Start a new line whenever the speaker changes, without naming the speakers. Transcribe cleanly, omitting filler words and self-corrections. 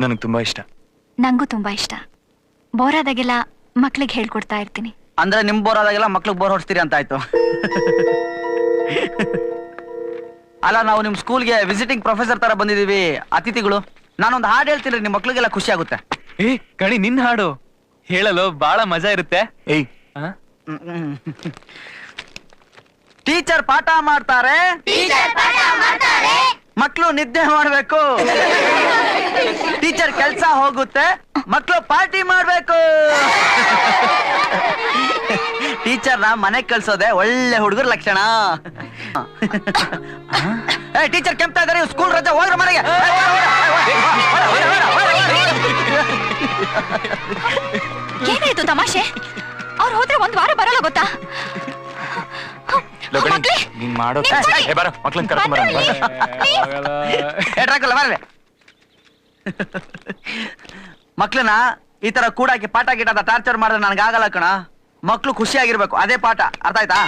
ನನಗೆ ತುಂಬಾ ಇಷ್ಟ.
ನಂಗೂ ತುಂಬಾ ಇಷ್ಟ. ಬೋರ್ ಆದಾಗೆಲ್ಲ ಮಕ್ಳಿಗೆ ಹೇಳ್ಕೊಡ್ತಾ ಇರ್ತೀನಿ.
ಅಂದ್ರೆ ನಿಮ್ ಬೋರ್ ಆದಾಗೆಲ್ಲ ಮಕ್ಳಿಗೆ ಬೋರ್ ಹೊಡ್ಸ್ತೀರಿ ಅಂತ ಆಯ್ತು. ಅಲ್ಲ, ನಾವು ನಿಮ್ ಸ್ಕೂಲ್ಗೆ ವಿಸಿಟಿಂಗ್ ಪ್ರೊಫೆಸರ್ ತರ ಬಂದಿದೀವಿ, ಅತಿಥಿಗಳು. ನಾನೊಂದು ಹಾಡು ಹೇಳ್ತೀನಿ, ನಿಮ್ ಮಕ್ಳಿಗೆಲ್ಲ ಖುಷಿ ಆಗುತ್ತೆ.
ಏ ಕಣಿ, ನಿನ್ ಹಾಡು ಹೇಳಲು ಬಹಳ ಮಜಾ ಇರುತ್ತೆ. ಏಯ್,
ಟೀಚರ್ ಪಾಠ ಮಾಡ್ತಾರೆ, ಮಕ್ಕಳು ನಿದ್ದೆ ಮಾಡ್ಬೇಕು. ಟೀಚರ್ ಕೆಲ್ಸ ಹೋಗುತ್ತೆ, ಮಕ್ಕಳು ಪಾರ್ಟಿ ಮಾಡ್ಬೇಕು. ಟೀಚರ್ ನ ಮನೆಗ್ ಕಳ್ಸೋದೆ ಒಳ್ಳೆ ಹುಡುಗರ ಲಕ್ಷಣ. ಟೀಚರ್ ಕೆಂಪ್ತಾ ಇದಾರೆ, ಸ್ಕೂಲ್ ರಜೆ, ಹೋಗ್ರ ಮನೆಗೆ.
ಏನಾಯ್ತು ತಮಾಷೆ? ಅವ್ರು ಹೋದ್ರೆ ಒಂದ್ ವಾರ ಬರಲ್ಲ ಗೊತ್ತಾ?
ನೀನ್ ಮಾಡೋ ಮಕ್ಳನ್ನ ಕರ್ಕೊಂಡ್
ಮಕ್ಳನ್ನ ಈ ತರ ಕೂಡಾಕಿ ಪಾಠ ಗಿಟ್ಟ ಟಾರ್ಚರ್ ಮಾಡಿದ್ರೆ ನನ್ಗಾಗಲ್ಲ ಕಣ. ಮಕ್ಳು ಖುಷಿಯಾಗಿರ್ಬೇಕು, ಅದೇ ಪಾಠ. ಅರ್ಥ ಆಯ್ತಾ?